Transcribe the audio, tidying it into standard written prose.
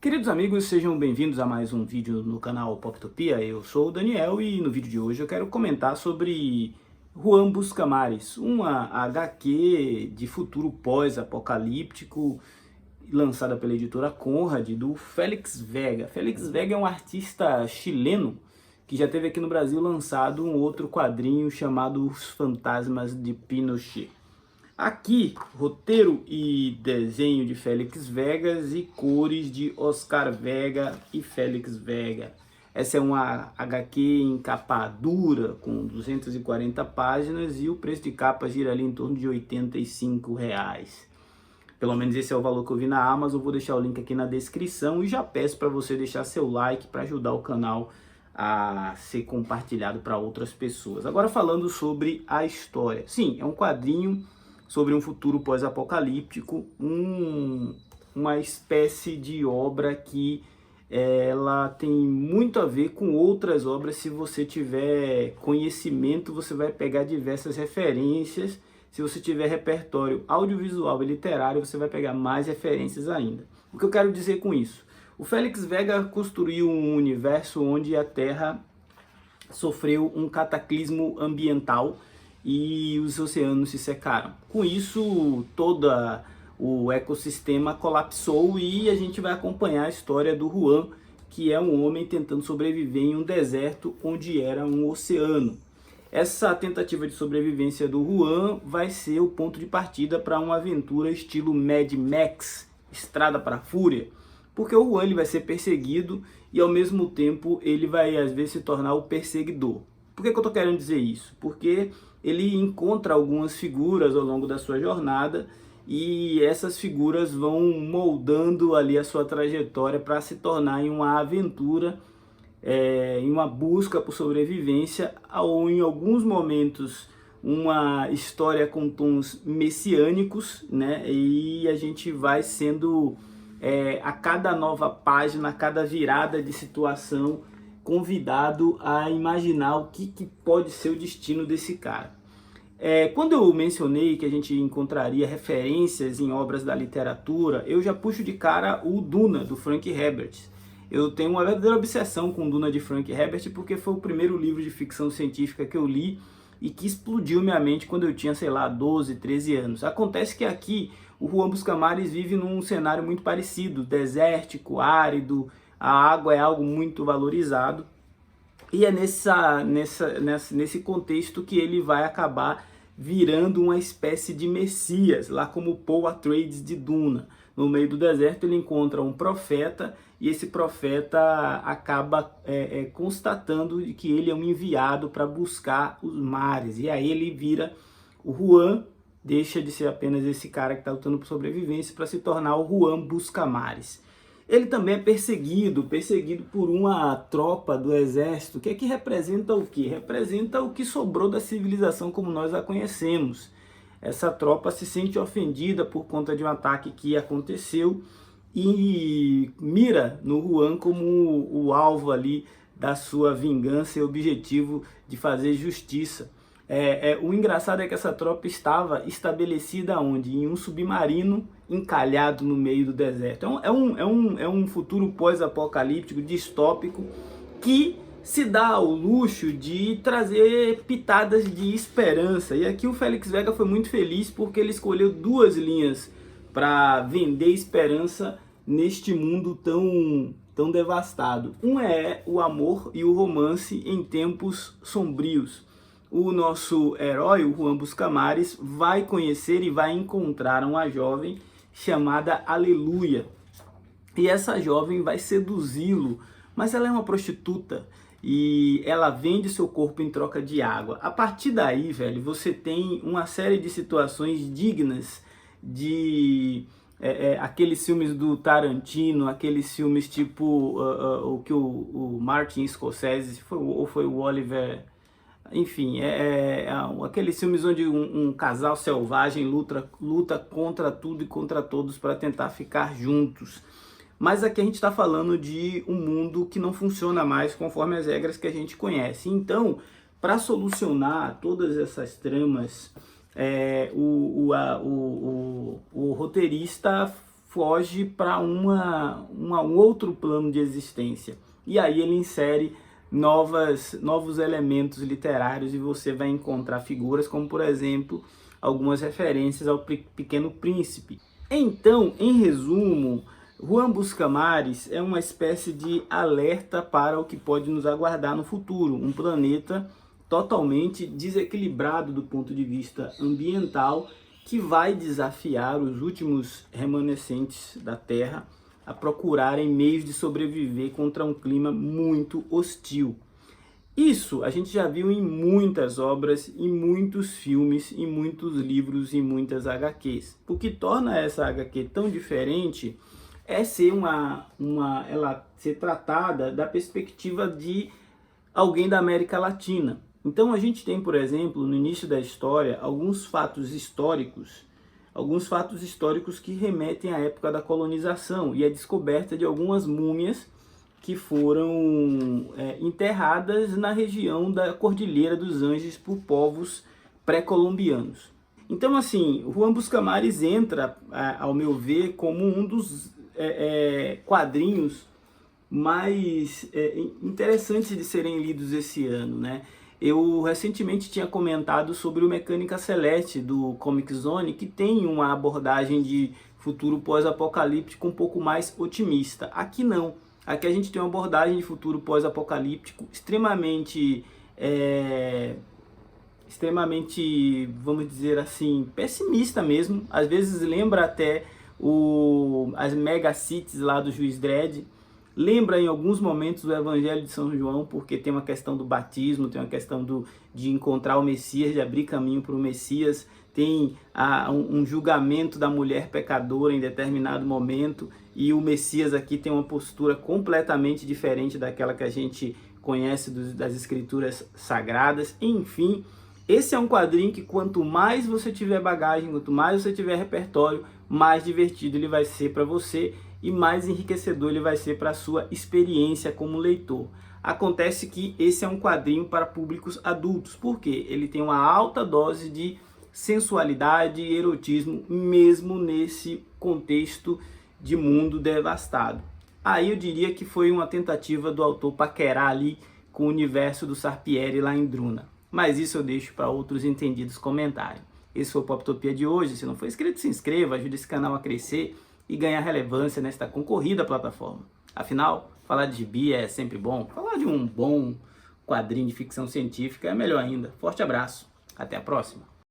Queridos amigos, sejam bem-vindos a mais um vídeo no canal Poptopia. Eu sou o Daniel e no vídeo de hoje eu quero comentar sobre Juan Buscamares, uma HQ de futuro pós-apocalíptico lançada pela editora Conrad, do Félix Vega. Félix Vega é um artista chileno que já teve aqui no Brasil lançado um outro quadrinho chamado Os Fantasmas de Pinochet. Aqui, roteiro e desenho de Félix Vegas e cores de Oscar Vega e Félix Vega. Essa é uma HQ em capa dura, com 240 páginas, e o preço de capa gira ali em torno de R$ 85. Pelo menos esse é o valor que eu vi na Amazon. Eu vou deixar o link aqui na descrição e já peço para você deixar seu like para ajudar o canal a ser compartilhado para outras pessoas. Agora falando sobre a história. Sim, é um quadrinho sobre um futuro pós-apocalíptico, uma espécie de obra que ela tem muito a ver com outras obras. Se você tiver conhecimento, você vai pegar diversas referências. Se você tiver repertório audiovisual e literário, você vai pegar mais referências ainda. O que eu quero dizer com isso? O Félix Vega construiu um universo onde a Terra sofreu um cataclismo ambiental e os oceanos se secaram. Com isso, todo o ecossistema colapsou e a gente vai acompanhar a história do Juan, que é um homem tentando sobreviver em um deserto onde era um oceano. Essa tentativa de sobrevivência do Juan vai ser o ponto de partida para uma aventura estilo Mad Max, Estrada para a Fúria, porque o Juan ele vai ser perseguido e ao mesmo tempo ele vai às vezes se tornar o perseguidor. Por que eu estou querendo dizer isso? Porque ele encontra algumas figuras ao longo da sua jornada e essas figuras vão moldando ali a sua trajetória para se tornar em uma aventura, em uma busca por sobrevivência, ou em alguns momentos uma história com tons messiânicos, né? E a gente vai sendo, a cada nova página, a cada virada de situação, convidado a imaginar o que pode ser o destino desse cara. Quando eu mencionei que a gente encontraria referências em obras da literatura, eu já puxo de cara o Duna, do Frank Herbert. Eu tenho uma verdadeira obsessão com Duna de Frank Herbert porque foi o primeiro livro de ficção científica que eu li e que explodiu minha mente quando eu tinha, sei lá, 12, 13 anos. Acontece que aqui o Juan Buscamares vive num cenário muito parecido, desértico, árido, a água é algo muito valorizado. E é nesse contexto que ele vai acabar virando uma espécie de messias, lá como Paul Atreides de Duna. No meio do deserto ele encontra um profeta e esse profeta acaba constatando que ele é um enviado para buscar os mares. E aí ele vira o Juan, deixa de ser apenas esse cara que está lutando por sobrevivência para se tornar o Juan Buscamares. Ele também é perseguido por uma tropa do exército, que representa o quê? Representa o que sobrou da civilização como nós a conhecemos. Essa tropa se sente ofendida por conta de um ataque que aconteceu e mira no Juan como o alvo ali da sua vingança e objetivo de fazer justiça. O engraçado é que essa tropa estava estabelecida onde? Em um submarino encalhado no meio do deserto. É um futuro pós-apocalíptico, distópico, que se dá ao luxo de trazer pitadas de esperança. E aqui o Félix Vega foi muito feliz porque ele escolheu duas linhas para vender esperança neste mundo tão devastado. Um é o amor e o romance em tempos sombrios. O nosso herói, o Juan Buscamares, vai conhecer e vai encontrar uma jovem chamada Aleluia. E essa jovem vai seduzi-lo, mas ela é uma prostituta e ela vende seu corpo em troca de água. A partir daí, velho, você tem uma série de situações dignas de aqueles filmes do Tarantino, aqueles filmes tipo o que o Martin Scorsese, ou foi o Oliver... Enfim, aqueles filmes onde um casal selvagem luta contra tudo e contra todos para tentar ficar juntos. Mas aqui a gente está falando de um mundo que não funciona mais conforme as regras que a gente conhece. Então, para solucionar todas essas tramas, o roteirista foge para um outro plano de existência. E aí ele insere novos elementos literários e você vai encontrar figuras como, por exemplo, algumas referências ao Pequeno Príncipe. Então, em resumo, Juan Buscamares é uma espécie de alerta para o que pode nos aguardar no futuro, um planeta totalmente desequilibrado do ponto de vista ambiental, que vai desafiar os últimos remanescentes da Terra a procurarem meios de sobreviver contra um clima muito hostil. Isso a gente já viu em muitas obras, em muitos filmes, em muitos livros, em muitas HQs. O que torna essa HQ tão diferente é ser ela ser tratada da perspectiva de alguém da América Latina. Então a gente tem, por exemplo, no início da história, alguns fatos históricos que remetem à época da colonização e a descoberta de algumas múmias que foram enterradas na região da Cordilheira dos Andes por povos pré-colombianos. Então, assim, Juan Buscamares entra, ao meu ver, como um dos quadrinhos mais interessantes de serem lidos esse ano, né? Eu recentemente tinha comentado sobre o Mecânica Celeste do Comic Zone, que tem uma abordagem de futuro pós-apocalíptico um pouco mais otimista. Aqui não. Aqui a gente tem uma abordagem de futuro pós-apocalíptico extremamente, vamos dizer assim, pessimista mesmo. Às vezes lembra até as mega cities lá do Juiz Dredd. Lembra em alguns momentos o Evangelho de São João, porque tem uma questão do batismo, tem uma questão de encontrar o Messias, de abrir caminho para o Messias, tem um julgamento da mulher pecadora em determinado momento, e o Messias aqui tem uma postura completamente diferente daquela que a gente conhece das escrituras sagradas. Enfim, esse é um quadrinho que quanto mais você tiver bagagem, quanto mais você tiver repertório, mais divertido ele vai ser para você e mais enriquecedor ele vai ser para a sua experiência como leitor. Acontece que esse é um quadrinho para públicos adultos, porque ele tem uma alta dose de sensualidade e erotismo, mesmo nesse contexto de mundo devastado. Aí eu diria que foi uma tentativa do autor paquerar ali com o universo do Sarpieri lá em Druna. Mas isso eu deixo para outros entendidos comentarem. Esse foi o Poptopia de hoje. Se não for inscrito, se inscreva, ajude esse canal a crescer e ganhar relevância nesta concorrida plataforma. Afinal, falar de gibi é sempre bom. Falar de um bom quadrinho de ficção científica é melhor ainda. Forte abraço. Até a próxima.